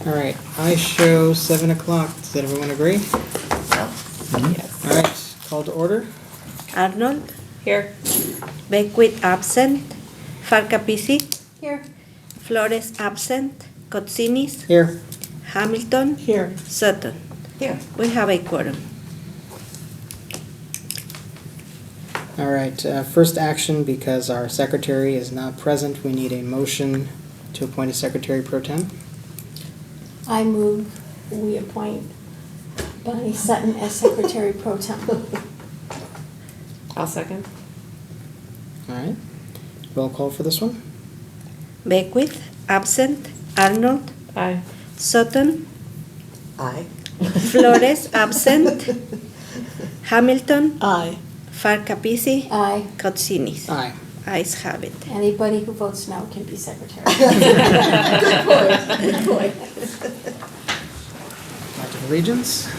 All right, I show 7 o'clock. Does everyone agree? Yes. All right, call to order. Arnold, Here. Beckwith absent, Farcapisi, Here. Flores absent, Cotsinis, Here. Hamilton, Here. Sutton. Here. We have a quorum. All right, first action, because our secretary is not present, we need a motion to appoint a secretary pro tem. I move we appoint Bonnie Sutton as Secretary Pro Tem. I'll second. All right, roll call for this one. Beckwith absent, Arnold, Aye. Sutton, Aye. Flores absent, Hamilton, Aye. Farcapisi, Aye. Cotsinis. Aye. Ayes have it. Anybody who votes no can be Secretary. Good point. Good point. Pledge of Allegiance.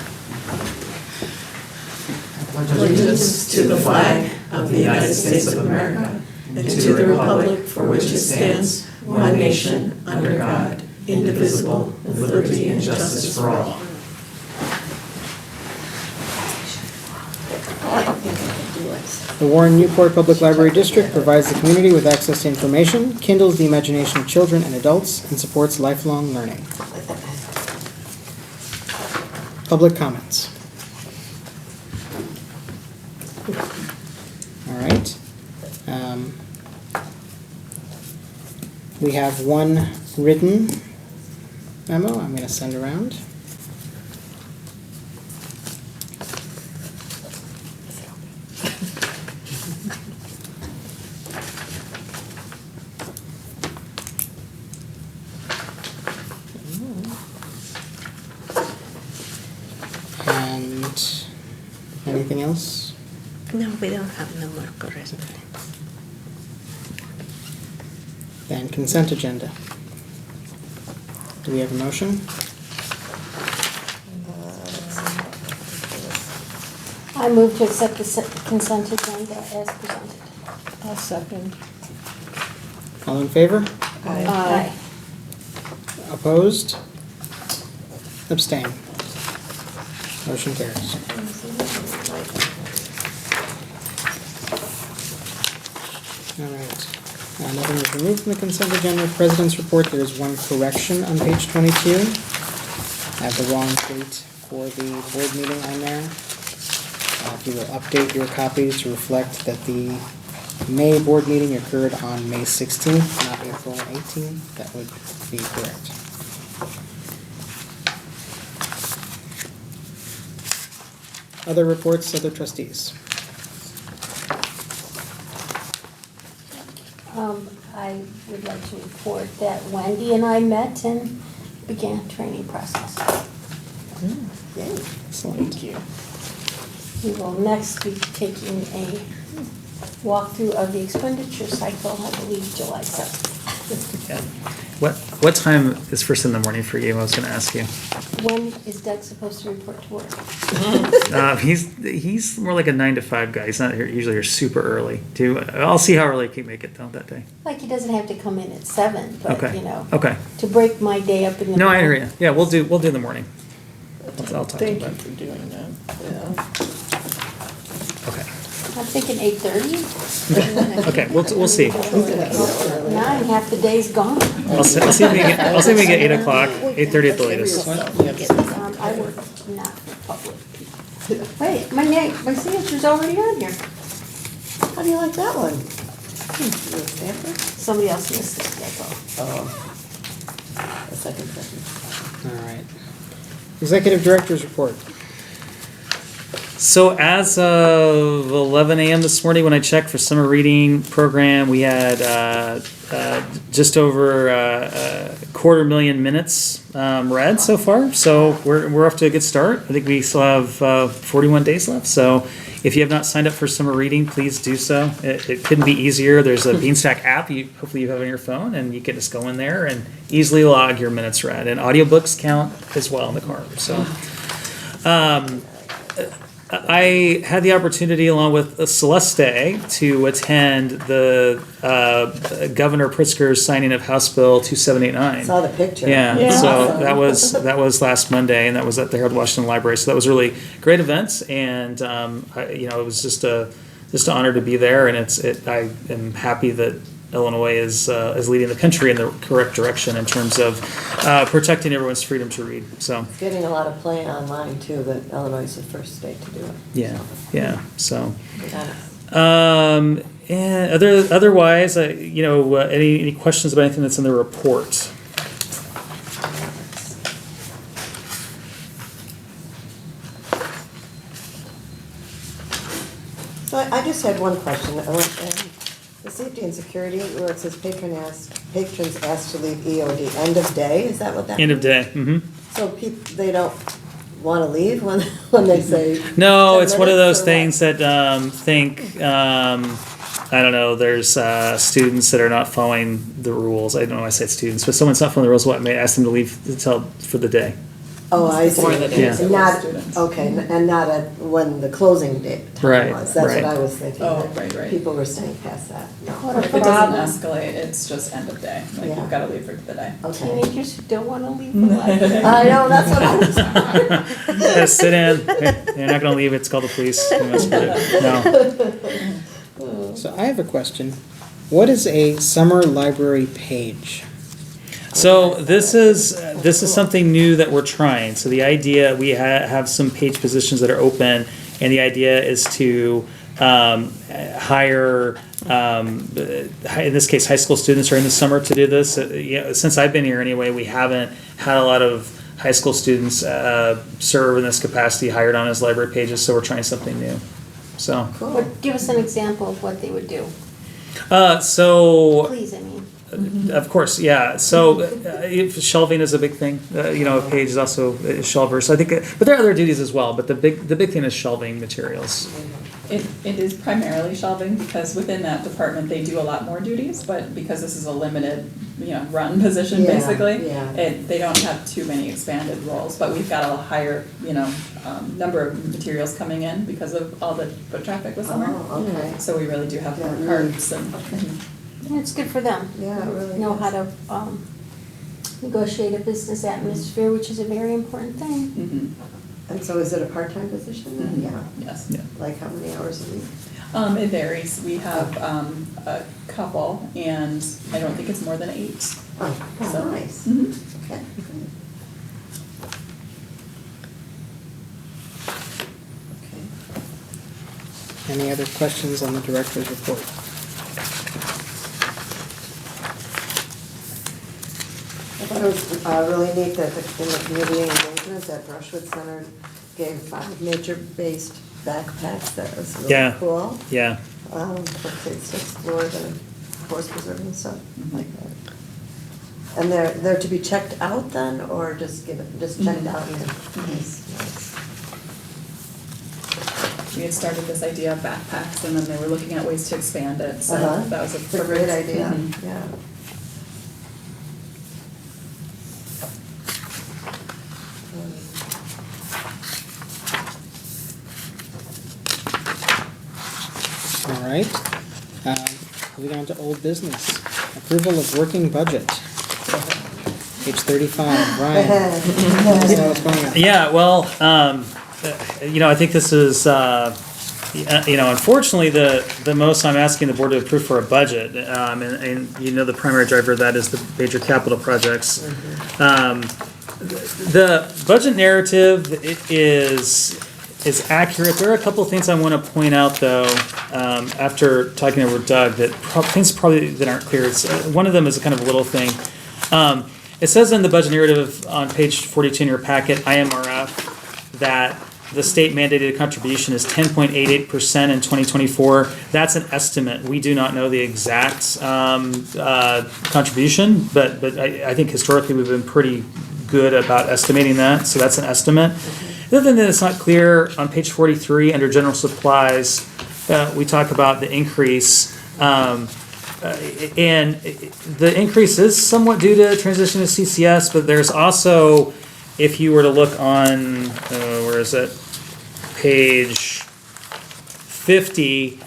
Allegiance to the flag of the United States of America and to the republic for which it stands, one nation, under God, indivisible, with liberty and justice for all. The Warren Newport Public Library District provides the community with access to information, kindles the imagination of children and adults, and supports lifelong learning. Public comments. All right. We have one written memo I'm going to send around. And anything else? No, we don't have no more correspondence. Then consent agenda. Do we have a motion? I move to accept the consent agenda as presented. I'll second. All in favor? Aye. Opposed? Abstain? Motion carries. All right. Nothing is removed from the consent agenda. President's report, there is one correction on page 22. I have the wrong date for the board meeting on there. If you will update your copies to reflect that the May board meeting occurred on May 16th, not April 18th, that would be correct. Other reports, other trustees. I would like to report that Wendy and I met and began training process. Yay. Excellent. Thank you. We will next be taking a walkthrough of the expenditure cycle, I believe July 7th. Yeah. What time is first in the morning for you? I was going to ask you. When is Doug supposed to report to work? He's more like a 9 to 5 guy. He's not here, usually here super early. I'll see how early he can make it though that day. Like, he doesn't have to come in at 7, but, Okay. you know, Okay. to break my day up in the No, I morning. hear you. Yeah, we'll do the morning. I'll talk to Thank him. you for doing that. Yeah. Okay. I'm thinking 8:30. Okay. We'll see. 9, half the day's gone. I'll see if we can get 8 o'clock, 8:30 at the latest. I work not for public. Wait, my signature's already on here. How do you like that one? Somebody else missed it, that's all. Oh. A second. All right. Executive Director's report. So as of 11 a.m. this morning, when I checked for summer reading program, we had just over 250,000 minutes read so far. So we're off to a good start. I think we still have 41 days left. So if you have not signed up for summer reading, please do so. It couldn't be easier. There's a Beanstack app. Hopefully you have on your phone, and you can just go in there and easily log your minutes read. And audiobooks count as well in the car. So. I had the opportunity, along with Celeste, to attend the Governor Pritzker's signing of House Bill 2789. Saw the picture. Yeah, Yeah. so Awesome. that was last Monday, and that was at the Harold Washington Library. So that was really great events, and it was just an honor to be there. And I am happy that Illinois is leading the country in the correct direction in terms of protecting everyone's freedom to read. So It's getting a lot of play online too, that Illinois is the first state to do it. yeah. So. Got it. And otherwise, any questions about anything that's in the report? So I just had one question. The safety and security, where it says patrons asked to leave EOD, end of day, is that what that means? End of day. Mm-hmm. So they don't want to leave when they say? No, 10 it's one of those minutes or what? things that I don't know. There's students that are not following the rules. I don't know why I said students, but someone's not following the rules. What may ask them to leave for the day? Oh, I see. Before the day, Yeah. so it was Not, students. okay, and not at when the closing date time Right, was. That's right. what I was thinking. Oh, that right. People were staying past that. No. What If a it problem. doesn't escalate, it's just end of day, like Yeah. you've gotta leave for the day. Okay. Teenagers who don't want to leave for life. I know, that's what I was. Yeah, sit in. They're not going to leave. It's called the police. You must put it- No. So I have a question. What is a summer library page? So this is something new that we're trying. So the idea, we have some page positions that are open, and the idea is to hire, in this case, high school students during the summer to do this. Since I've been here anyway, we haven't had a lot of high school students serve in this capacity hired on as library pages, so we're trying something new. So, But give us an example of what they would do. so Please, I mean. of course, yeah. So if shelving is a big thing. A page is also a shelver. So I think, but there are other duties as well. But the big thing is shelving materials. It is primarily shelving, because within that department, they do a lot more duties, but because this is a limited, run position, Yeah, basically, yeah. they don't have too many expanded roles, but we've got a higher, number of materials coming in because of all the foot traffic this summer. Oh, okay. So we really do have more Yeah. carts and, Yeah, it's good for them. Yeah, it really Know is. how to negotiate a business atmosphere, which is a very important thing. Mhm. And so is it a part-time position then? Mhm. Yeah. Yes. Yeah. Like how many hours a week? It varies. We have a couple, and I don't think it's more than 8. Oh, So- nice. Mhm. Okay, good. Okay. Any other questions on the director's report? I thought it was really neat that in the community engagement, that Brushwood Center gave 5 nature-based backpacks. That was Yeah. really cool. Yeah. For kids to explore the forest preserve and stuff like that. And they're to be checked out then, or just checked out? Nice, nice. We had started this idea of backpacks, and then they were looking at ways to expand it, so Uh-huh. that was a It's a great perfect- idea, Mhm. yeah. All right. Moving on to old business. Approval of working budget. Page 35. Ryan, tell us what's going on. Yeah, well, I think this is, unfortunately, the most I'm asking the board to approve for a budget. And the primary driver of that is the major capital projects. The budget narrative is accurate. There are a couple of things I want to point out, though, after talking over Doug, things probably that aren't clear. One of them is a kind of little thing. It says in the budget narrative on page 42 in your packet, IMRF, that the state mandated contribution is 10.88% in 2024. That's an estimate. We do not know the exact contribution, but I think historically we've been pretty good about estimating that. So that's an estimate. The other thing that's not clear on page 43 under general supplies, we talk about the increase. And the increase is somewhat due to transition to CCS, but there's also, if you were to look on, where is it? page 50,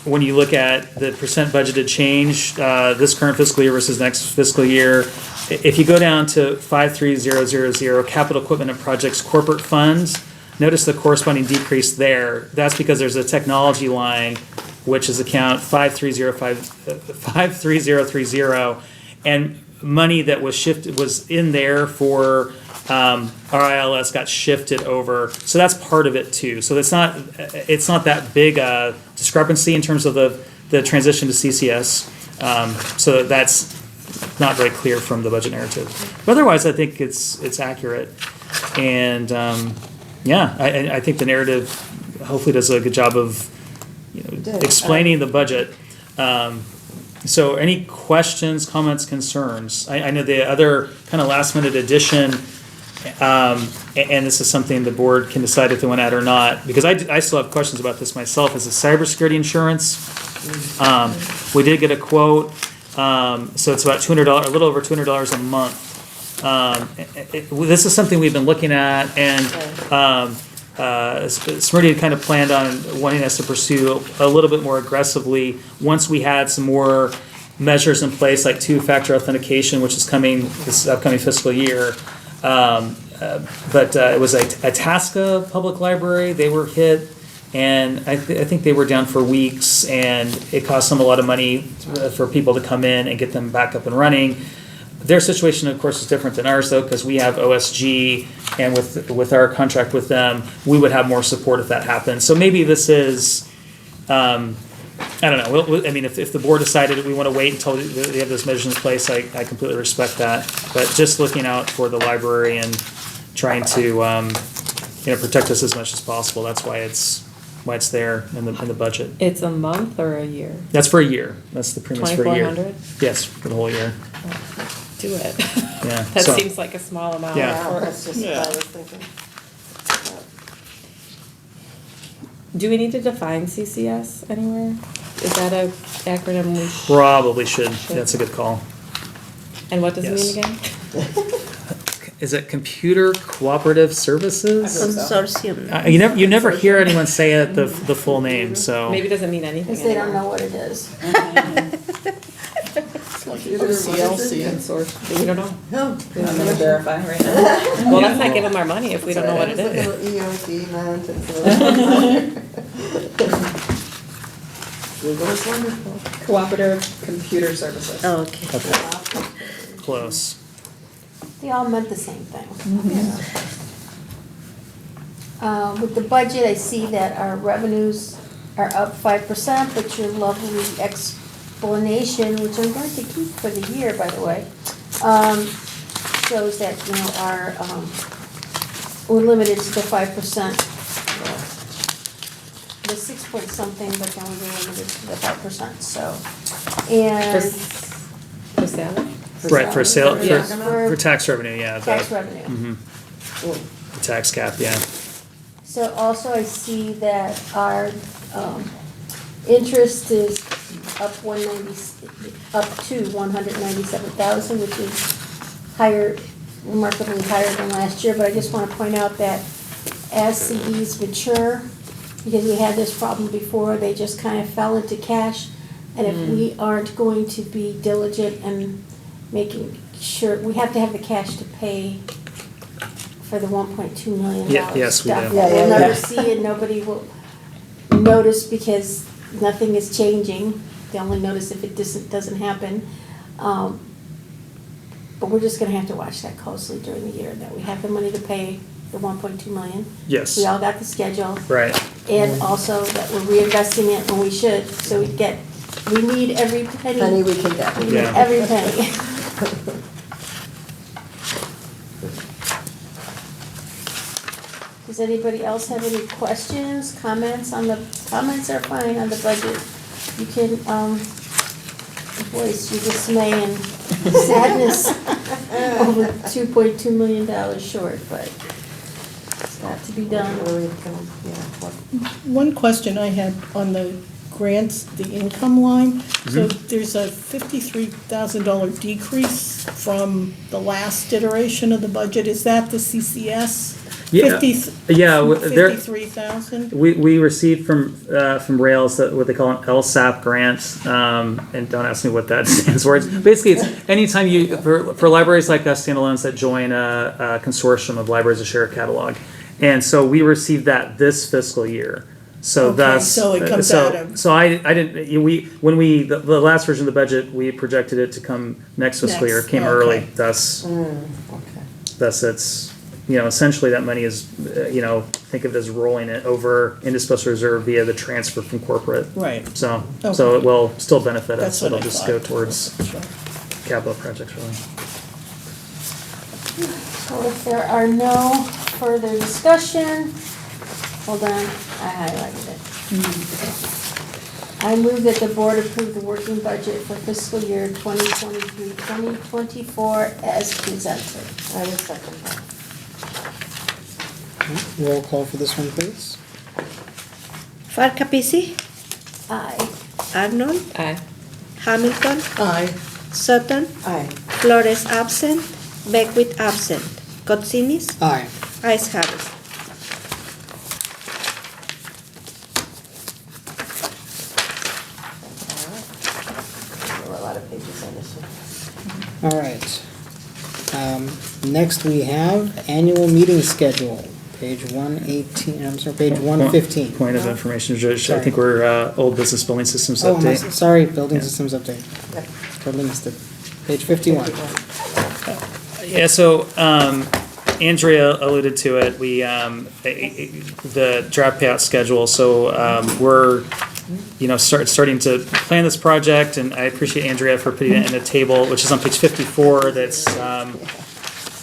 when you look at the percent budgeted change, this current fiscal year versus next fiscal year, if you go down to 53000, capital equipment and projects corporate funds, notice the corresponding decrease there. That's because there's a technology line, which is account 53030, and money that was shifted, was in there for RILS got shifted over. So that's part of it too. So it's not that big a discrepancy in terms of the transition to CCS. So that's not very clear from the budget narrative. But otherwise, I think it's accurate. And I think the narrative hopefully does a good job of explaining the budget. So any questions, comments, concerns? I know the other kind of last minute addition, and this is something the board can decide if they want to add or not, because I still have questions about this myself, is the cybersecurity insurance. We did get a quote, so it's about $200, a little over $200 a month. This is something we've been looking at, and Smriti had kind of planned on wanting us to pursue a little bit more aggressively once we had some more measures in place, like two-factor authentication, which is coming this upcoming fiscal year. But it was a Tasca Public Library. They were hit, and I think they were down for weeks, and it cost them a lot of money for people to come in and get them back up and running. Their situation, of course, is different than ours, though, because we have OSG, and with our contract with them, we would have more support if that happens. So maybe this is, I don't know. I mean, if the board decided we want to wait until they have those measures in place, I completely respect that. But just looking out for the library and trying to, protect us as much as possible. That's why it's there in the budget. It's a month or a year? That's for a year. That's the premiums for a year. $2,400? Yes, for the whole year. Do it. Yeah. That so- seems like a small amount. Yeah. Yeah, that's just what I was thinking. Do we need to define CCS anywhere? Is that a acronym we should? Probably should. That's a good call. And what does it Yes. mean again? Is it Computer Cooperative Services? Consortium. You never hear anyone say it the full name. So Maybe it doesn't mean anything Because they don't anymore. know what it is. CLC and source, we don't know. No. We're not gonna verify right now. Well, let's not give them our money if we don't know what it is. EOD meant, and Google is wonderful. Cooperative Computer Services. Oh, okay. okay, close. They all meant the same thing. With the budget, I see that our revenues are up 5%, but your lovely explanation, which I'm going to keep for the year, by the way, shows that, our, we're limited to the 5%. The 6 point something, but then we're limited to the 5%, so. And. For salary? Right, for sale, Yeah. for tax revenue, yeah. Tax revenue. The tax cap, yeah. So also I see that our interest is up to 197,000, which is higher, remarkably higher than last year. But I just want to point out that as CDs mature, because we had this problem before, they just kind of fell into cash. And if we aren't going to be diligent and making sure, we have to have the cash to pay for the $1.2 million Yeah, yes, we stuff do. that Yeah, we'll yeah, never yeah. see and nobody will notice because nothing is changing. They only notice if it doesn't happen. But we're just gonna have to watch that closely during the year, that we have the money to pay the $1.2 million. Yes. We all got the schedule. Right. And also that we're reinvesting it when we should, so we need every penny. Penny we can get. We need Yeah. every penny. Does anybody else have any questions, comments comments are fine on the budget. You can, voice your dismay and sadness over $2.2 million short, but it's got to be done. One question I had on the grants, the income line. So there's a $53,000 decrease from the last iteration of the budget. Is that the CCS? Yeah, there, 53,000? we received from Rails that what they call an LSAP grant, and don't ask me what that stands for. Basically, it's anytime for libraries like us, standalones that join a consortium of libraries that share a catalog, and so we received that this fiscal year. So Okay, thus, so it comes out of- So I didn't, the last version of the budget, we projected it to come next fiscal year, it came Next, early, okay. thus it's, essentially that money is, think of it as rolling it over into special reserve via the transfer from corporate. Right. So Okay. it will still benefit us, That's what it'll I just thought. go towards Sure. capital projects really. So if there are no further discussion, hold on, I highlighted it. I move that the board approve the working budget for fiscal year 2023-2024 as presented. I would second that. Roll call for this one, please. Farkapisi, Aye. Arnold, Aye. Hamilton, Aye. Sutton, Aye. Flores absent, Beckwith absent. Kotsinis, Aye. ayes have it. There were a lot of pages on this one. All right. Next we have annual meeting schedule, page 118, I'm sorry, page 115. Point of information, Judge, I Sorry. think we're, old business building systems Oh, update. sorry, building Yeah. systems update. Yep. Totally missed it. Page 51. Yeah, so Andrea alluded to it. We the draft payout schedule. So we're starting to plan this project, and I appreciate Andrea for putting it in a table, which is on page 54. That's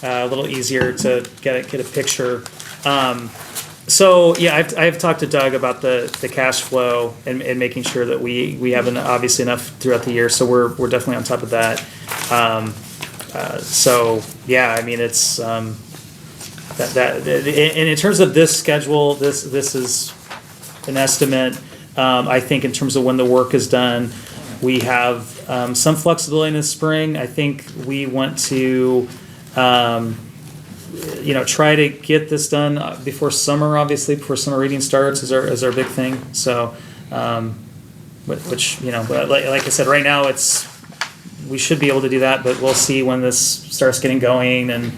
a little easier to get a picture. So yeah, I've talked to Doug about the cash flow and making sure that we have obviously enough throughout the year. So we're definitely on top of that. So yeah, I mean it's and in terms of this schedule, this is an estimate. I think in terms of when the work is done, we have some flexibility in the spring. I think we want to try to get this done before summer. Obviously, before summer reading starts is our big thing. So, which but like I said, right now we should be able to do that, but we'll see when this starts getting going and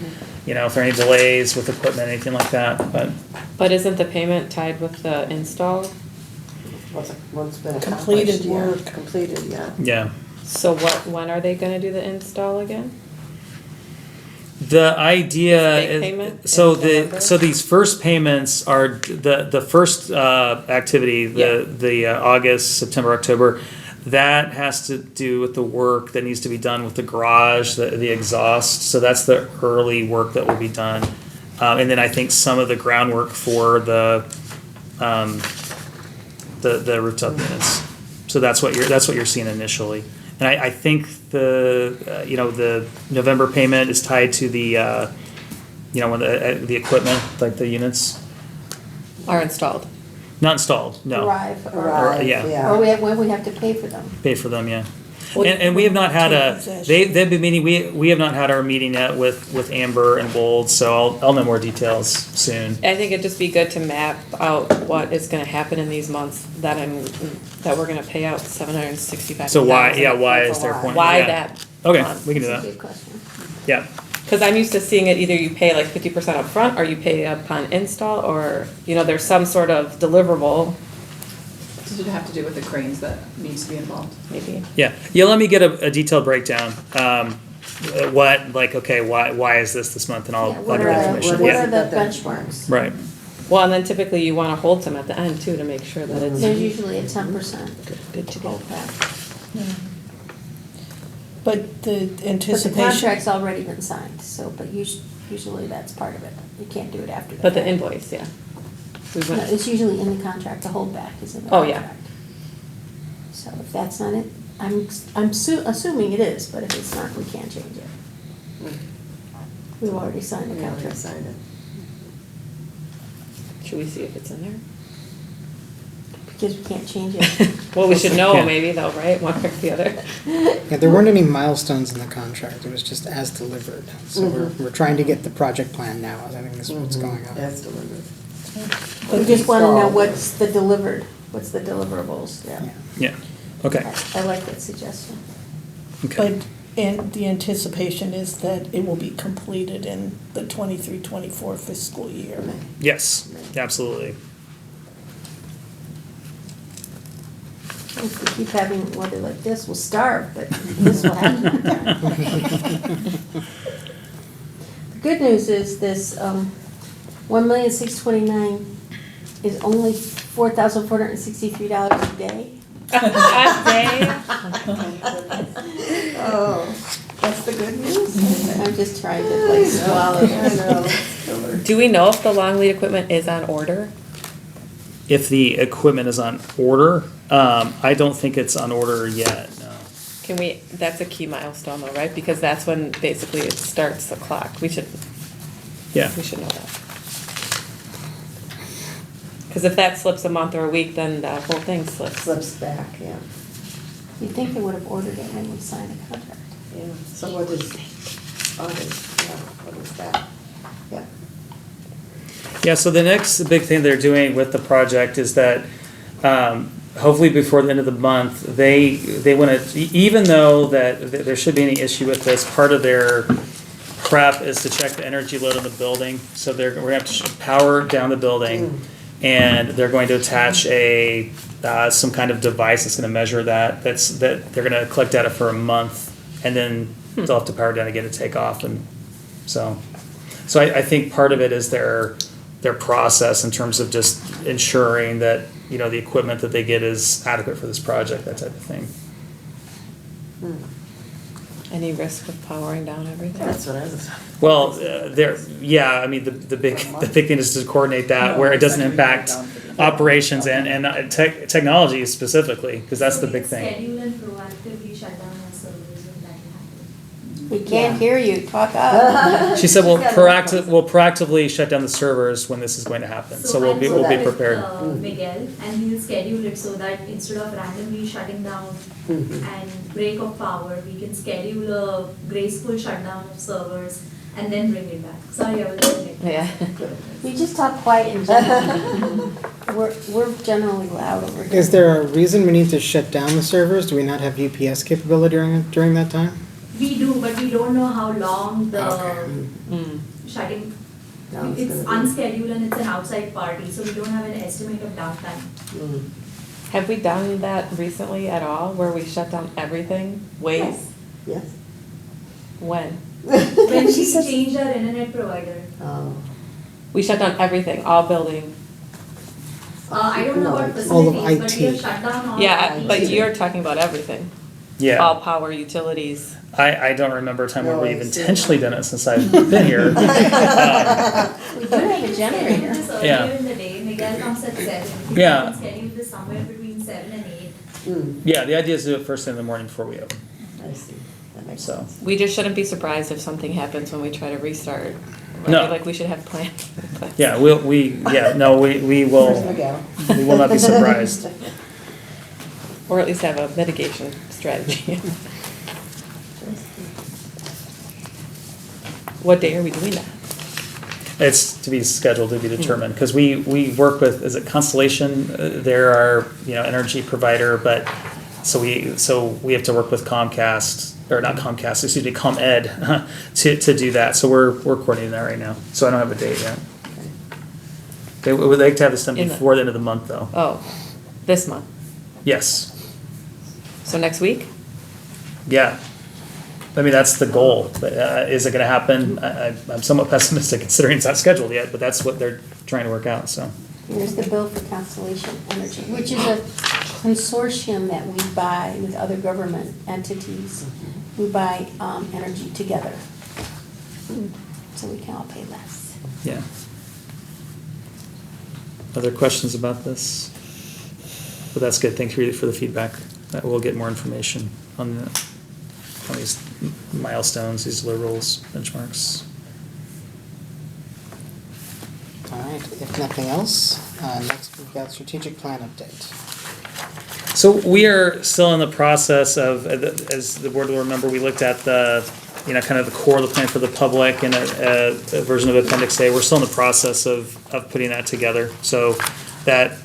if there are any delays with equipment, anything like that. But isn't the payment tied with the install? What's been Completed accomplished, yeah. work. Completed, yeah. Yeah. So when are they gonna do the install again? The idea This big payment is, so in November? these first payments are the first activity, the August, September, October. That has to do with the work that needs to be done with the garage, the exhaust. So that's the early work that will be done, and then I think some of the groundwork for the rooftop units. So that's what you're seeing initially. And I think the November payment is tied to the when the equipment, like the units, Are installed. not installed, no, Arrive, yeah. Or when we have to pay for them. pay for them, yeah. Well, And we have not had take possession. they've been meeting, we have not had our meeting yet with Amber and Wold, so I'll know more details soon. I think it'd just be good to map out what is gonna happen in these months that we're gonna pay out $765,000. So why is there a point? Why Yeah. that? Okay, month? we can do That's that, a good question. yeah. Cause I'm used to seeing it either you pay like 50% up front or you pay upon install, or, there's some sort of deliverable, Does it have to do with the cranes that needs to be involved? maybe. Yeah, let me get a detailed breakdown. Why is this month, and I'll Yeah, get what are information. the Yeah, benchmarks? right. Well, and then typically you wanna hold some at the end too to make sure that There's it's usually a 10% good to go. holdback. But the But the anticipation, contract's already been signed, so, but usually that's part of it. You can't do it after that. But the invoice, yeah. We No, went- it's usually in the contract, the holdback is in the Oh, contract. yeah. So if that's not it, I'm assuming it is, but if it's not, we can't change it. We've already signed the We already contract. signed it. Should we see if it's in there? because we can't change it. Well, we should know Yeah. maybe though, right? One or the other. Yeah, there weren't any milestones in the contract, it was just as delivered. So Mhm. we're trying to get the project plan now, I think is what's going on. That's delivered. We just want to know what's the deliverables, yeah. Yeah. Yeah, okay, I like that suggestion. okay. But, and the anticipation is that it will be completed in the 23-24 fiscal year. Yes, absolutely. If we keep having weather like this, we'll starve, but this will happen. The good news is this, 1,629,000 is only $4,463 a day. Oh, that's the good news? I'm just trying to like swallow I this. know. Do we know if the long lead equipment is on order? If the equipment is on order, I don't think it's on order yet, no. Can we, that's a key milestone though, right? Because that's when basically it starts the clock. We should Yeah, know that. Because if that slips a month or a week, then the whole thing slips. Slips back, yeah. You'd think they would have ordered it when we signed the contract. Yeah, so what is August, yeah, what is that? Yeah. yeah, so the next big thing they're doing with the project is that, hopefully before the end of the month, they wanna, even though that there should be any issue with this, part of their prep is to check the energy load on the building. So we're gonna have to power down the building, and they're going to attach some kind of device that's gonna measure that, that they're gonna collect data for a month, and then they'll have to power down again to take off, and so I think part of it is their process in terms of just ensuring that, you know, the equipment that they get is adequate for this project, that type of thing. Any risk of powering down everything? That's what I was. Well, I mean, the big thing is to coordinate that where it doesn't impact operations and technology specifically, because that's the big thing. Schedule and proactively shut down our servers when that happens. We can't hear you, talk up. She said we'll proactively shut down the servers when this is going to happen, so we'll be prepared. Miguel, and he'll schedule it so that instead of randomly shutting down and break of power, we can schedule a graceful shutdown of servers and then bring it back. Sorry, I was doing it. Yeah. We just talk quiet in general. We're generally loud over here. Is there a reason we need to shut down the servers? Do we not have UPS capability during that time? We do, but we don't know how long the Okay. shutting, No, it's gonna be- unscheduled and it's an outside party, so we don't have an estimate of downtime. Have we done that recently at all, where we shut down everything? Waze? Yes. When? When we She says- changed our internet provider, Oh. We shut down everything, all building. I don't know about All of facilities, but we have IT. shut down all. Yeah, IT. but you're talking about everything. All Yeah, power, utilities. I don't remember a time where No, we've I see. intentionally done it since I've been here. We do have a We scheduled generator. this Yeah. earlier in the day, Miguel comes at 7. We Yeah. can schedule this somewhere between 7 and 8. Yeah, the idea is to do it first thing in the morning before we open, I see, that makes so. sense. We just shouldn't be surprised if something happens when we try to restart. I No. feel like we should have plans. Yeah, we will, Where's Miguel? we will not be surprised. Or at least have a mitigation strategy. What day are we doing that? It's to be scheduled to be determined, because we work with, is it Constellation? They're our, energy provider, but, so we have to work with Comcast, or not Comcast, excuse me, ComEd, to do that, so we're coordinating that right now, so I don't have a date yet. They would like to have this done In the- before the end of the month, though. Oh, this month. Yes, So next week? yeah. I mean, that's the goal, but is it gonna happen? I'm somewhat pessimistic considering it's not scheduled yet, but that's what they're trying to work out, so. Here's the bill for Constellation Energy, which is a consortium that we buy with other government entities. We buy energy together, so we can all pay less. Yeah. Other questions about this? But that's good, thank you for the feedback. We'll get more information on these milestones, these deliverables, benchmarks. All right, if nothing else, Next, we've got strategic plan update. So we are still in the process of, as the board will remember, we looked at the, kind of the core of the plan for the public and a version of Appendix A. We're still in the process of putting that together. So that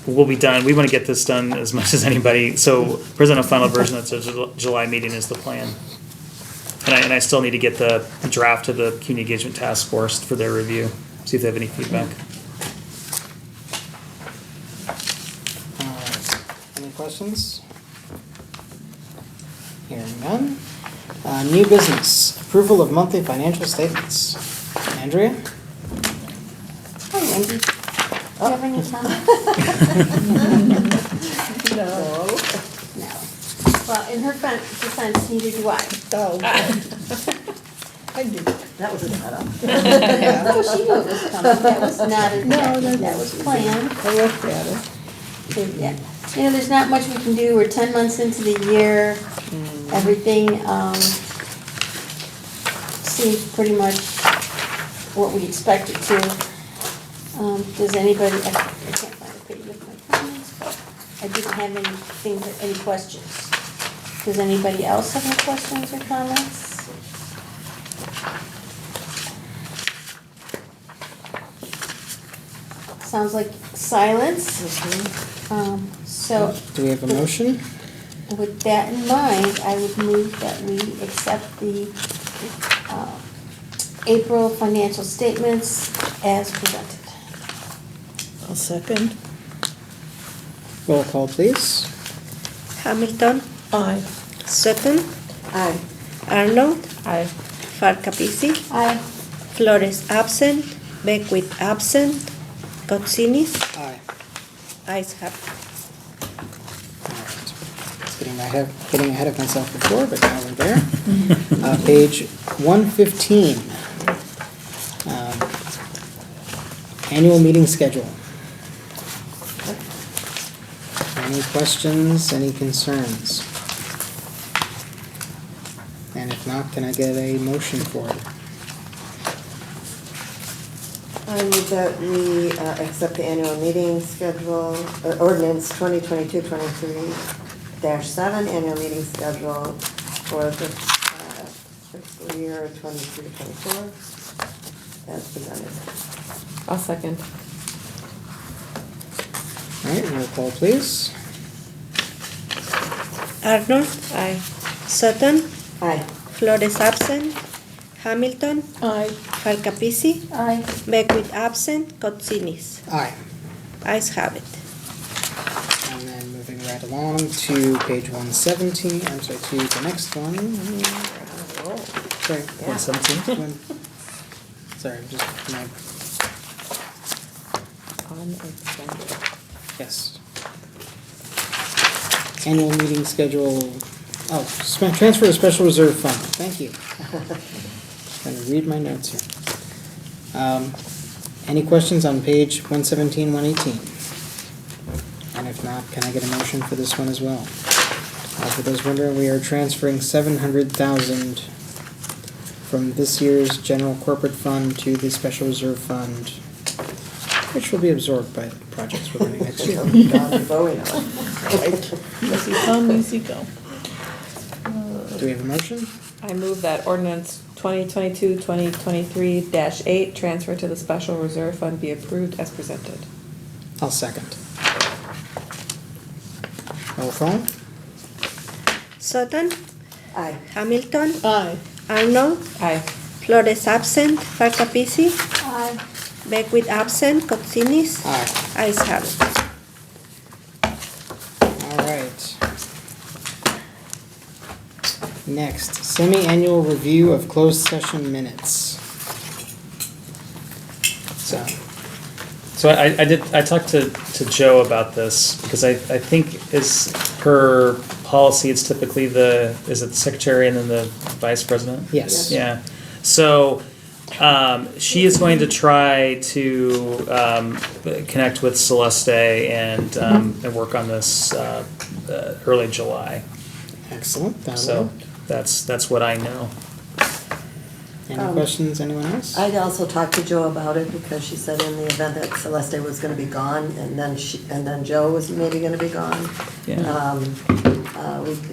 will be done. We want to get this done as much as anybody. So present a final version at the July meeting is the plan. And I still need to get the draft to the Community Engagement Task Force for their review, see if they have any feedback. Any questions? Hearing none. New business, approval of monthly financial statements. Andrea? Hi, Wendy. Do you have any comments? No. No. Well, in her defense, neither do I. Oh, I did. That was a setup. Oh, she knew it was coming. That was not a, that was planned. I looked at it. Yeah. There's not much we can do. We're 10 months into the year. Everything seems pretty much what we expected to. Does anybody, I can't find a page with my comments, but I didn't have any questions. Does anybody else have any questions or comments? Sounds like silence. So Do we have a motion? with that in mind, I would move that we accept the April financial statements as presented. I'll second. Roll call, please. Hamilton, Aye. Sutton, Aye. Arnold, Aye. Farkapisi, Aye. Flores absent, Beckwith absent, Kotsinis, Aye. ayes have it. Alright. Getting ahead of myself before, but now we're there. Page 115. Annual meeting schedule. Any questions, any concerns? And if not, can I get a motion for it? I move that we accept the annual meeting schedule, ordinance 2022-23-7, annual meeting schedule for the fiscal year 23-24, as presented. I'll second. Alright, roll call, please. Arnold, Aye. Sutton, Aye. Flores absent, Hamilton, Aye. Farkapisi, Aye. Beckwith absent, Kotsinis, Aye. ayes have it. And then moving right along to page 117, I'm sorry, to the next one. Sorry. 117? Sorry, just my, Unexpended. yes. Annual meeting schedule, transfer to special reserve fund, thank you. Trying to read my notes here. Any questions on page 117, 118? And if not, can I get a motion for this one as well? For those wondering, we are transferring $700,000 from this year's general corporate fund to the special reserve fund, which will be absorbed by the projects we're running next year. Easy come, easy go. Do we have a motion? I move that ordinance 2022-2023-8 transfer to the special reserve fund be approved as presented. I'll second. Roll call? Sutton, Aye. Hamilton, Aye. Arnold, Aye. Flores absent, Farkapisi, Aye. Beckwith absent, Kotsinis, Aye. ayes have it. All right. Next, semi-annual review of closed session minutes. So I talked to Joe about this because I think is her policy, it's typically is it the secretary and then the vice president? Yes. Yeah. So she is going to try to connect with Celeste and work on this early July. Excellent. That'll So work. that's what I know. Any questions, anyone else? I'd also talked to Joe about it because she said in the event that Celeste was gonna be gone and then Joe was maybe gonna be gone. Yeah.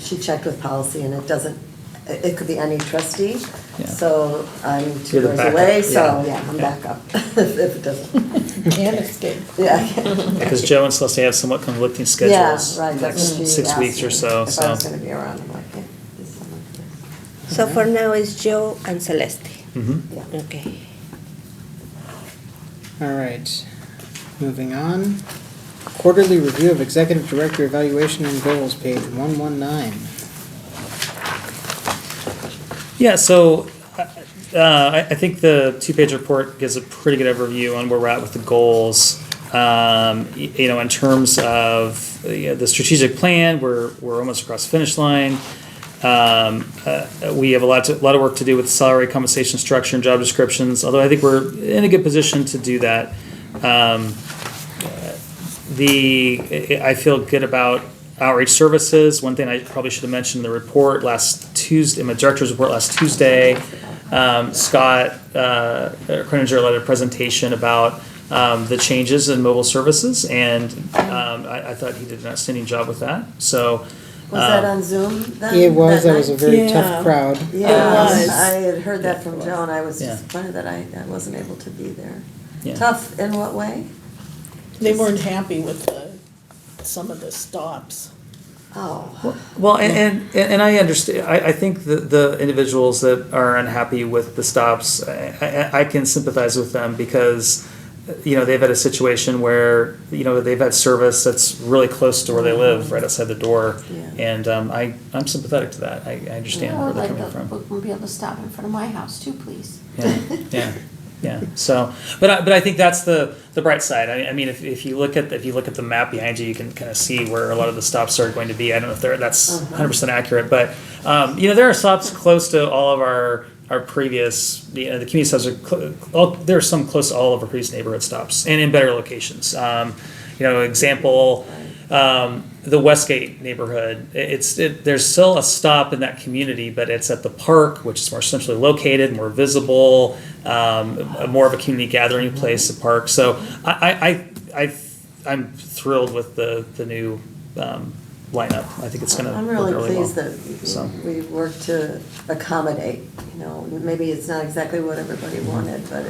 She checked with policy and it doesn't, it could be any trustee. Yeah. So I'm You're the 2 years backup, away, so yeah. yeah, I'm Yeah. back up if it doesn't. Can't escape. Yeah. Because Joe and Celeste have somewhat conflicting schedules. Yeah, right, that's Next what she 6 asked weeks or me, so, if I so. was gonna be around, I'm like, yeah, this summer, please. So for now, it's Joe and Celeste. Mhm. Yeah. Okay. All right, moving on. Quarterly review of executive director evaluation and goals, page 119. Yeah, so I think the two-page report gives a pretty good overview on where we're at with the goals. In terms of the strategic plan, we're almost across the finish line. We have a lot of work to do with salary, compensation structure, and job descriptions. Although I think we're in a good position to do that. I feel good about outreach services. One thing I probably should have mentioned in the report last Tuesday, in my director's report last Tuesday, Scott Croninger led a presentation about the changes in mobile services, and I thought he did an outstanding job with that. So. Was that on Zoom then? It was, that was a night? very Yeah. tough crowd. Yeah, was. I had heard that from Joe and I was Yeah. disappointed that I wasn't able to be there. Yeah. Tough in what way? They weren't happy with some of the stops. Oh, Well, and I understand. I think the individuals that are unhappy with the stops, I can sympathize with them because, they've had a situation where, they've had service that's really close to where they live, right outside the door. Yeah. And I'm sympathetic to that. I understand I where would they're like coming the from. bookmobile to stop in front of my house too, please. Yeah. So, but I think that's the bright side. I mean, if you look at the map behind you, you can kind of see where a lot of the stops are going to be. I don't know if that's 100% accurate, but there are stops close to all of our previous. The community stops there are some close to all of our previous neighborhood stops, and in better locations. Example. The Westgate neighborhood, there's still a stop in that community, but it's at the park, which is more centrally located, more visible, more of a community gathering place, the park. So I'm thrilled with the new lineup. I think it's going to I'm work really really pleased well. that So. we worked to accommodate, maybe it's not exactly what everybody wanted, but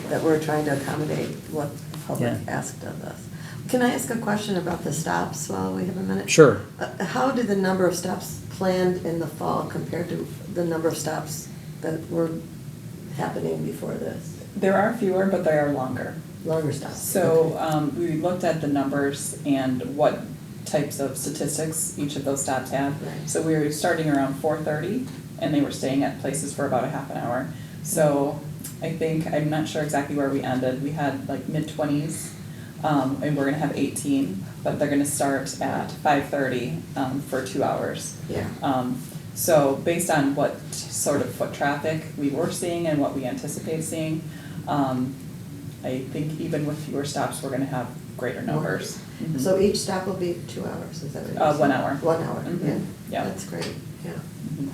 that we're trying to accommodate what the public asked of us. Can I ask a question about the stops while we have a minute? Sure. How did the number of stops planned in the fall compare to the number of stops that were happening before this? There are fewer, but they are longer. Longer stops? So we looked at the numbers and what types of statistics each of those stops had. Right. So we were starting around 4:30, and they were staying at places for about a half an hour. So I think, I'm not sure exactly where we ended. We had like mid-20s. And we're gonna have 18, but they're gonna start at 5:30 for 2 hours. Yeah. So based on what sort of foot traffic we were seeing and what we anticipate seeing, I think even with fewer stops, we're gonna have greater numbers. Mhm. So each stop will be 2 hours, is that right? 1 hour. 1 hour, Mhm. yeah. Yeah. That's great, yeah.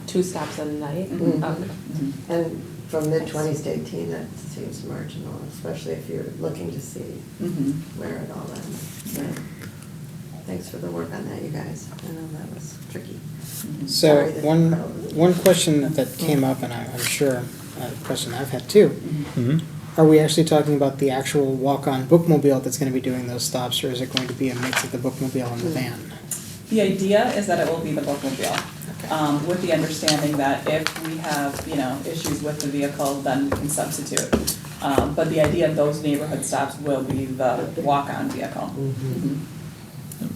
2 stops a night? Mhm. Okay. Mhm. And from mid-20s to 18, that seems marginal, especially if you're looking to see Mhm. where it all ends. Yeah. Thanks for the work on that, you guys. I know that was tricky. Mhm. So Sorry that- one question that came up, and I'm sure a question I've had too, Mm-hmm. are we actually talking about the actual walk-on bookmobile that's going to be doing those stops, or is it going to be a mix of the bookmobile and the van? The idea is that it will be the bookmobile, with the understanding that if we have, issues with the vehicle, then we can substitute. But the idea of those neighborhood stops will be the walk-on vehicle. Mhm. Mhm.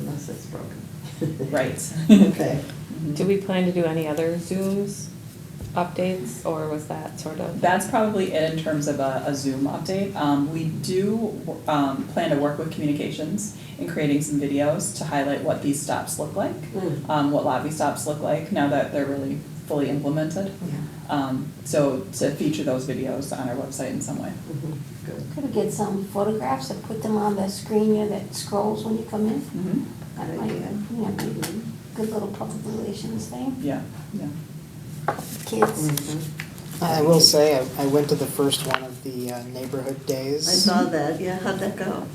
Unless it's broken. Right. Okay. Do we plan to do any other Zooms updates, or was that sort of? That's probably it in terms of a Zoom update. We do plan to work with communications in creating some videos to highlight what these stops look like, what lobby stops look like now that they're really fully implemented. Yeah. So to feature those videos on our website in some way. Mhm. Good. Could get some photographs and put them on the screen here that scrolls when you come in. Mm-hmm. That might be a good little public relations thing. Yeah, yeah. Kids. Mhm. I will say, I went to the first one of the neighborhood days. I saw that, yeah, how'd that go?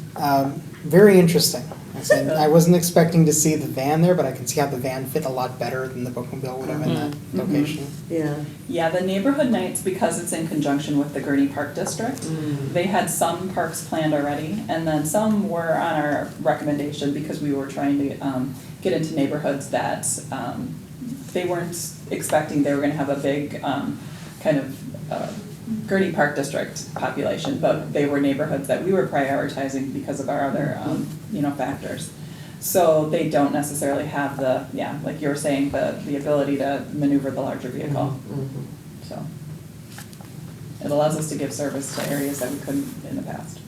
Very interesting. I wasn't expecting to see the van there, but I can see how the van fit a lot better than the bookmobile would have in that location. Yeah. Yeah, the neighborhood nights, because it's in conjunction with the Gurney Park District, they had some parks planned already, and then some were on our recommendation because we were trying to get into neighborhoods that they weren't expecting they were gonna have a big kind of Gurney Park District population, but they were neighborhoods that we were prioritizing because of our other, factors. So they don't necessarily have the, like you were saying, the ability to maneuver the larger vehicle. So it allows us to give service to areas that we couldn't in the past.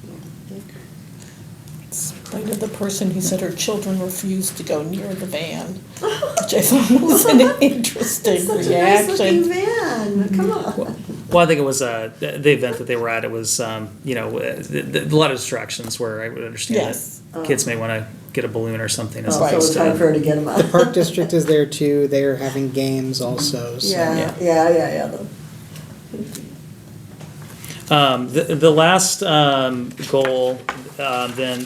Spite of the person who said her children refused to go near the van, which I thought was an interesting Such a reaction. nice looking van, come on. Well, I think it was the event that they were at. It was a lot of distractions where I would understand Yes. that kids may want to get a balloon or something as Oh, so opposed it's hard for her to get them out. The Park District is there too. They are having games also, so. Yeah. The last goal, then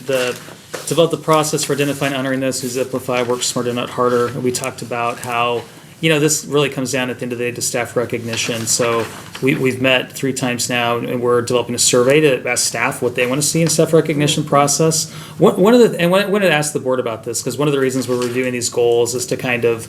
develop the process for identifying and honoring those who exemplify work smarter, not harder. And we talked about how, this really comes down at the end of the day to staff recognition. So we've met 3 times now, and we're developing a survey to ask staff what they want to see in staff recognition process. One of the, and when I asked the board about this, because one of the reasons we're reviewing these goals is to kind of,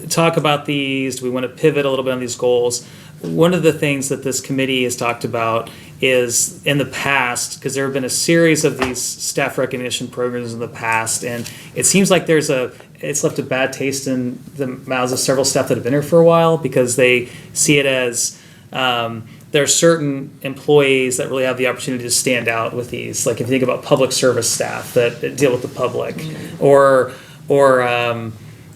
talk about these. Do we want to pivot a little bit on these goals? One of the things that this committee has talked about is in the past, because there have been a series of these staff recognition programs in the past, and it seems like it's left a bad taste in the mouths of several staff that have been here for a while, because they see it as there are certain employees that really have the opportunity to stand out with these. Like if you think about public service staff that deal with the public, or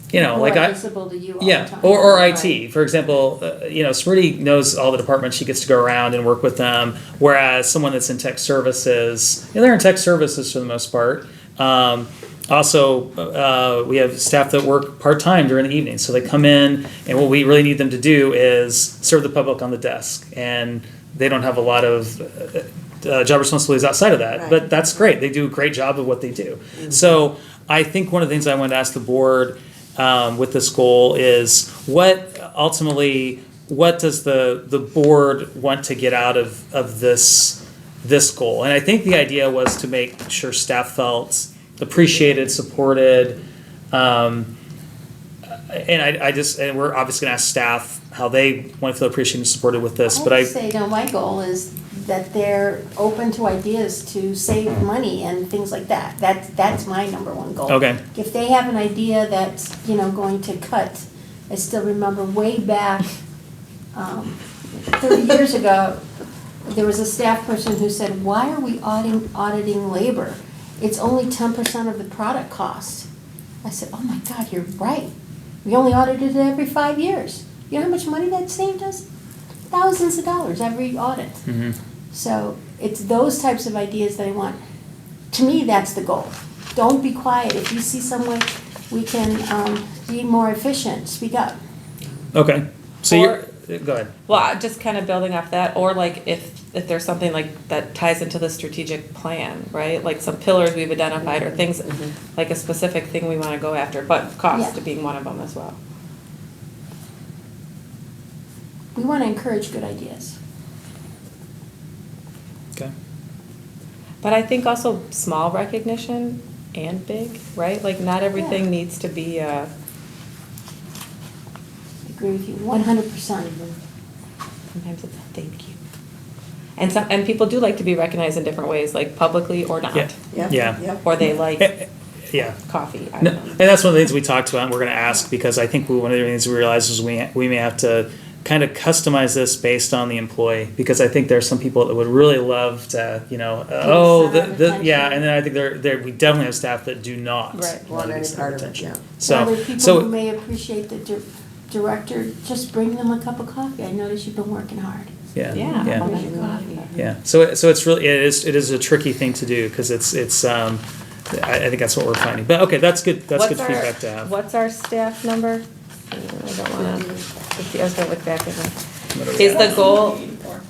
People like are visible to you all the yeah, time. or IT, for example. Smriti knows all the departments. She gets to go around and work with them. Whereas someone that's in tech services, they're in tech services for the most part. Also, we have staff that work part-time during the evening. So they come in, and what we really need them to do is serve the public on the desk. And they don't have a lot of job responsibilities outside of that. Right. But that's great. They do a great job of what they do. So I think one of the things I wanted to ask the board with this goal is what does the board want to get out of this goal? And I think the idea was to make sure staff felt appreciated, supported, and we're obviously gonna ask staff how they want to feel appreciated and supported with this. But I would say, my goal is that they're open to ideas to save money and things like that. That's my number one goal. Okay. If they have an idea that's, going to cut, I still remember way back, 30 years ago, there was a staff person who said, why are we auditing labor? It's only 10% of the product cost. I said, oh my God, you're right. We only audited it every 5 years. You know how much money that saved us? Thousands of dollars every audit. Mm-hmm. So it's those types of ideas that I want. To me, that's the goal. Don't be quiet. If you see some way we can be more efficient, speak up. Okay. So go ahead. Well, just kind of building off that, or like if there's something like that ties into the strategic plan, right? Like some pillars we've identified or things, like a specific thing we want to go after, but cost being one of them as well. We want to encourage good ideas. Okay. But I think also small recognition and big, right? Like not everything needs to be I agree with you 100%. sometimes it's a thank you. And people do like to be recognized in different ways, like publicly or not. Yeah. Or they like Yeah. coffee. I No, don't know. and that's one of the things we talked about and we're going to ask, because I think one of the things we realized is we may have to kind of customize this based on the employee, because I think there are some people that would really love to, yeah, and then I think we definitely have staff that do not Right, want to be any center part of of it, attention. yeah. Other people who may appreciate the director, just bring them a cup of coffee. I notice you've been working hard. Yeah. Yeah. Make coffee. Yeah. So it's really it is a tricky thing to do, because it's I think that's what we're finding. But okay, that's good. That's good feedback to have. What's our staff number? I don't wanna. I was gonna look back at that. Is the goal,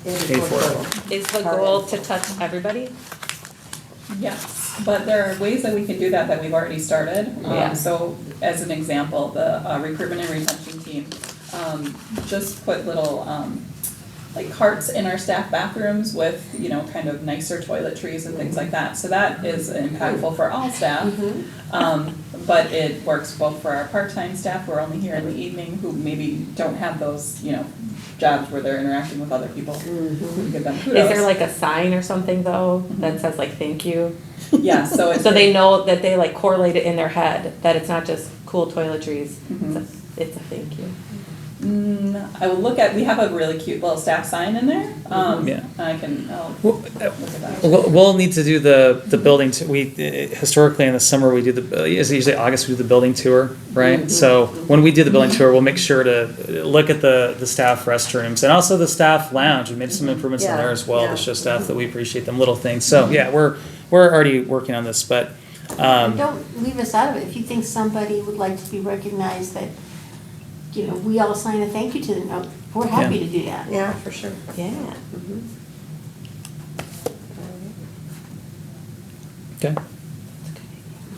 84 total. is the goal to touch everybody? Yes, but there are ways that we can do that we've already started. Yeah. So as an example, the recruitment and retention team just put little like carts in our staff bathrooms with, kind of nicer toiletries and things like that. So that is impactful for all staff. But it works both for our part-time staff who are only here in the evening, who maybe don't have those, jobs where they're interacting with other people. We give them kudos. Is there like a sign or something though that says like thank you? Yeah, so it's. So they know that they like correlate it in their head, that it's not just cool toiletries, it's a thank you. I will look at, we have a really cute little staff sign in there. I'll look at that. We'll need to do the building, historically in the summer, we do it's usually August, we do the building tour, right? So when we do the building tour, we'll make sure to look at the staff restrooms and also the staff lounge. We made some improvements in there as well to show staff that we appreciate them, little things. So yeah, we're already working on this, but. Don't leave us out of it. If you think somebody would like to be recognized that, we all sign a thank you to them, we're happy to do that. Yeah, for sure. Yeah. Okay.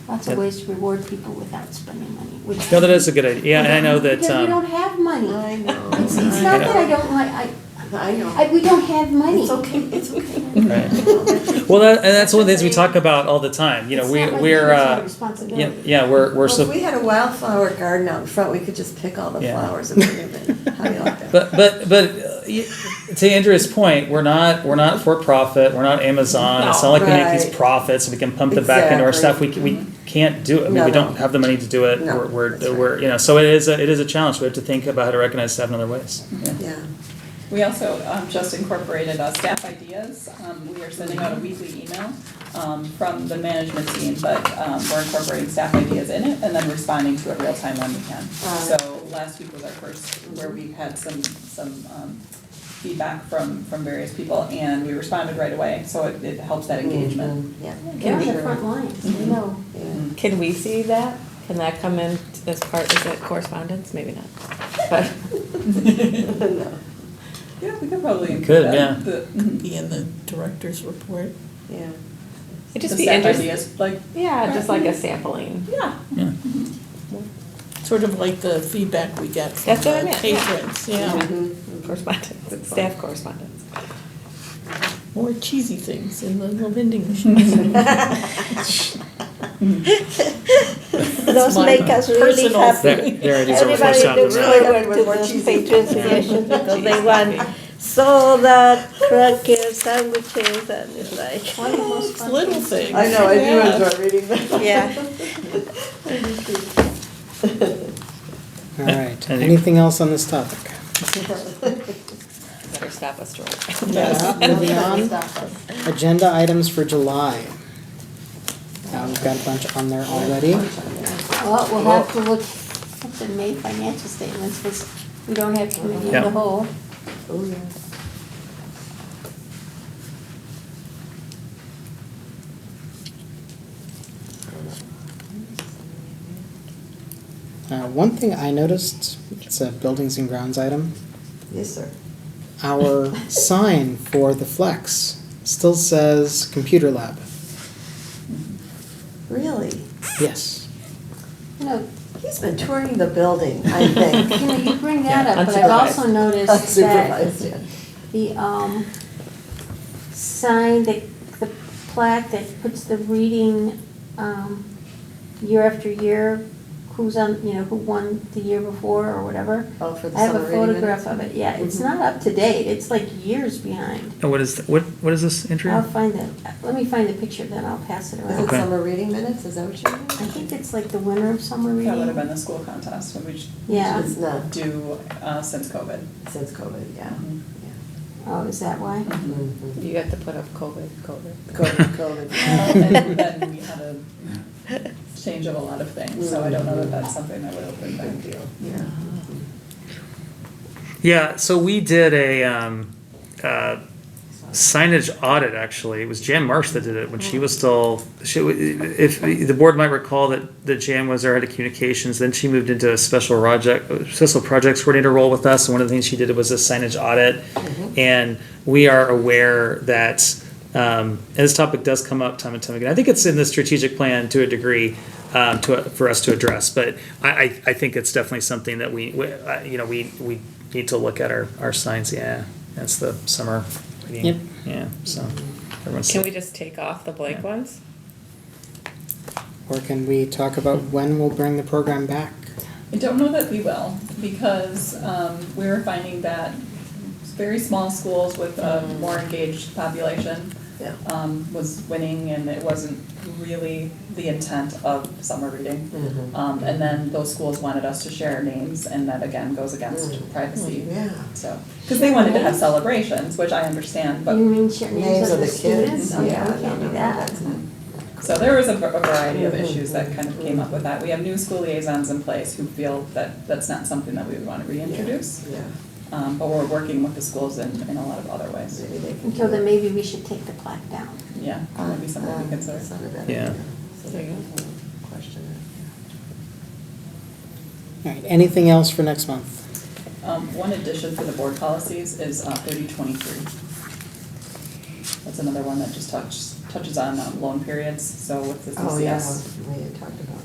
Lots of ways to reward people without spending money. which- No, that is a good idea. Yeah, and I know that. Because we don't have money. I know. It's not that I don't like, I know. we don't have money. It's okay, it's okay. Right. Well, and that's one of the things we talk about all the time. It's not like we're it's our responsibility. we're Well, so. if we had a wildflower garden out in front, we could just pick all the Yeah. flowers and bring them in. How do you like that? But to Andrea's point, we're not for profit. We're not Amazon. It's not like we make these Right. profits and we can pump it back into our stuff. We can't do it. I mean, we No. don't have the money to do it. No, that's right. We're so it is a challenge. We have to think about how to recognize staff in other ways. Yeah. We also just incorporated staff ideas. We are sending out a weekly email from the management team, but we're incorporating staff ideas in it and then responding to it real time when we can. So last week was our first where we had some feedback from various people and we responded right away. So it helps that engagement. Yeah. They're on the front lines, we know. Can we see that? Can that come in as part, is it correspondence? Maybe not. But No. Yeah, we could probably include Could, that. yeah. Be in the director's report. Yeah. it'd just The be staff interesting. ideas, like, Yeah, just like a sampling. yeah. Yeah. Sort of like the feedback we get from That's what I the meant, yeah. patrons, yeah. Correspondence, staff correspondence. More cheesy things in the vending machines. Those my make us really personal happy. Their ideas are Everybody worth looks something, right? forward to those patron suggestions because they want soda, crackers, sandwiches, and it's like, One of the most It's fun little things. things. I know, I do Yeah. enjoy reading that. yeah. All right, Any- anything else on this topic? Better stop us, George. Moving on, agenda items for July. We've got a bunch on there already. Well, we'll have to look at the May financial statements because we don't have committee in Yeah. the whole. Oh, yeah. One thing I noticed, it's a buildings and grounds item. Yes, sir. Our sign for the flex still says computer lab. Really? Yes. You know, He's been touring the building, I think. you bring that up, but I've Unsupervised. also noticed that Unsupervised, yeah. the sign, the plaque that puts the reading year after year, who's on, who won the year before or whatever. Oh, for the I have a summer reading photograph minutes? of it, yeah, it's Mhm. not up to date, it's like years behind. And what is this entry? I'll find it, let me find the picture, then I'll pass it Is around. it Okay. summer reading minutes, is that what you mean? I think it's like the winner of summer reading. That would have been the school contest, which Yeah, It's not do since COVID. since COVID, yeah. oh, is that why? Mhm. You have to put up COVID. COVID. And then we had a change of a lot of things, so I don't know that that's something that would have been back to you. Yeah. Yeah, so we did a signage audit, actually. It was Jan Marsh that did it when she was still, if the board might recall that Jan was our head of communications, then she moved into a special projects coordinator role with us, and one of the things she did was a signage audit. And we are aware that, and this topic does come up time and time again. I think it's in the strategic plan to a degree, for us to address, but I think it's definitely something that we need to look at our signs. Yeah, that's the summer reading. Yep. Yeah, so everyone's. Can we just take off the blank ones? Or can we talk about when we'll bring the program back? I don't know that we will, because we were finding that very small schools with a more engaged population Yeah. Was winning, and it wasn't really the intent of summer reading. And then those schools wanted us to share names, and that again goes against privacy. Yeah. So, because they wanted to have celebrations, which I understand, but. You mean share names of the kids? students? Oh, yeah, we no, can't no, do that. that's not- So there was a variety of issues that kind of came up with that. We have new school liaisons in place who feel that that's not something that we would want to reintroduce. Yeah. But we're working with the schools in a lot of other ways. Maybe they can. So then maybe we should take the plaque down. Yeah, that would be something we consider. That's not a bad Yeah. idea. So they can question it. All right, anything else for next month? One addition for the board policies is 3023. That's another one that just touches on loan periods, so with the Oh, yeah, CCS. we had talked about.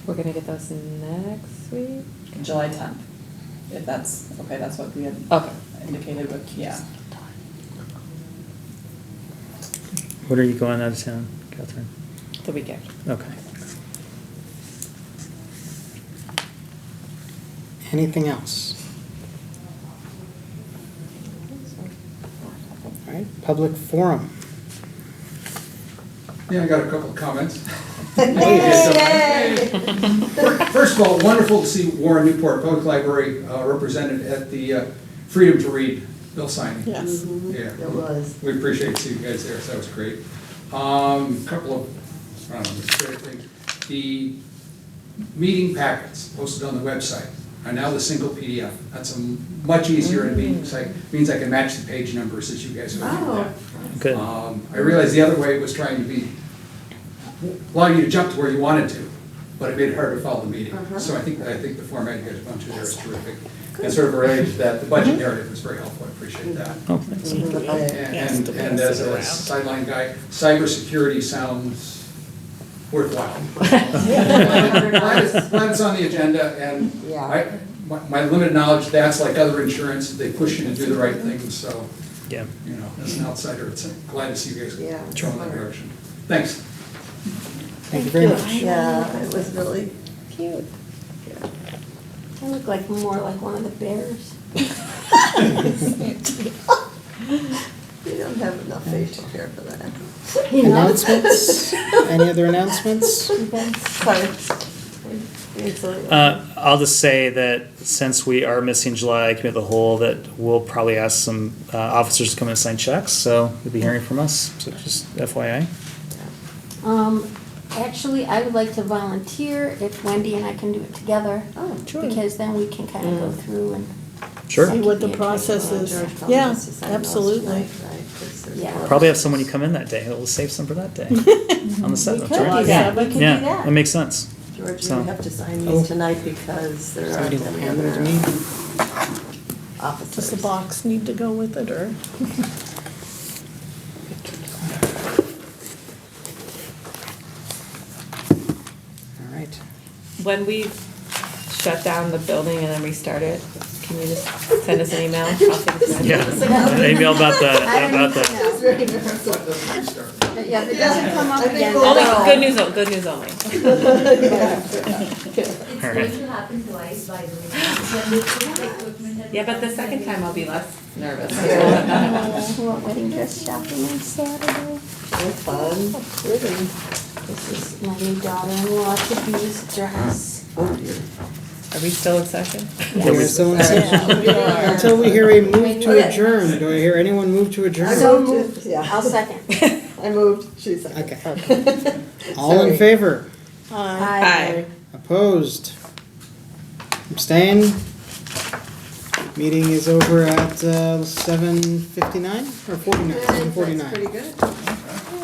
We're gonna get those next week? July 10th, if that's, okay, that's what we had Okay. indicated with, yeah. What are you going out of town, Catherine? The week after. Okay. Anything else? All right, public forum. Yeah, I got a couple of comments. Yay! First of all, wonderful to see Warren Newport Public Library represented at the Freedom to Read bill signing. Yes. Yeah. It was. We appreciate seeing you guys there, so that was great. Couple of, I don't know, great things. The meeting packets posted on the website are now the single PDF. That's much easier and means I can match the page numbers as you guys are doing that. Good. I realized the other way was trying to be, allowing you to jump to where you wanted to, but it made it hard to follow the meeting. So I think the format you guys have gone through there is terrific. And sort of related to that, the budget narrative was very helpful, I appreciate that. Oh, thanks. And as a sideline guy, cybersecurity sounds worthwhile. Glad it's on the agenda, and my limited knowledge, that's like other insurance, they push you to do the right things, so, Yeah. as an outsider, it's glad to see you guys Yeah. go in that direction. Thanks. Thank you very much. Yeah, it was really Cute. I look like more like one of the bears. You don't have enough facial hair for that. You know? Announcements? Any other announcements? Sorry. I'll just say that since we are missing July committee of the whole, that we'll probably ask some officers to come in and sign checks, so you'll be hearing from us, so just FYI. Actually, I would like to volunteer if Wendy and I can do it together. Oh, sure. Because then we can kind of go through and. Sure. See what the process is. George told Yeah, us to sign those absolutely. tonight, right, 'cause there's Yeah. more Probably have officers. someone you come in that day, it'll save some for that day, on the We 7th, could right? do that, we could do Yeah, that. that makes sense. George, So- you have to sign Oh. these tonight because there Somebody aren't will any hand them to other me. officers. Does the box need to go with it, or? All right. When we shut down the building and then restart it, can you just send us an email? How things went? Yeah, an email about the. Yeah, if it doesn't come up I think again. we'll Only, know. good news only. It's All going right. to happen twice, by the way. When we put the equipment at Yeah, but the house second and time I'll be less nervous. We want wedding dress shopping on Saturday. That's fun. This is my new daughter-in-law to be's dress. Oh, dear. Are we still in session? Yeah, we're still in session. Until we hear a move to adjourn. Do I hear anyone move to adjourn? So moved, moved. yeah. I'll second. I moved, she seconded. Okay. All in Sorry. favor? Aye. Aye. Opposed? Abstained? Meeting is over at 7:59 or 49, 7:49. That's pretty good.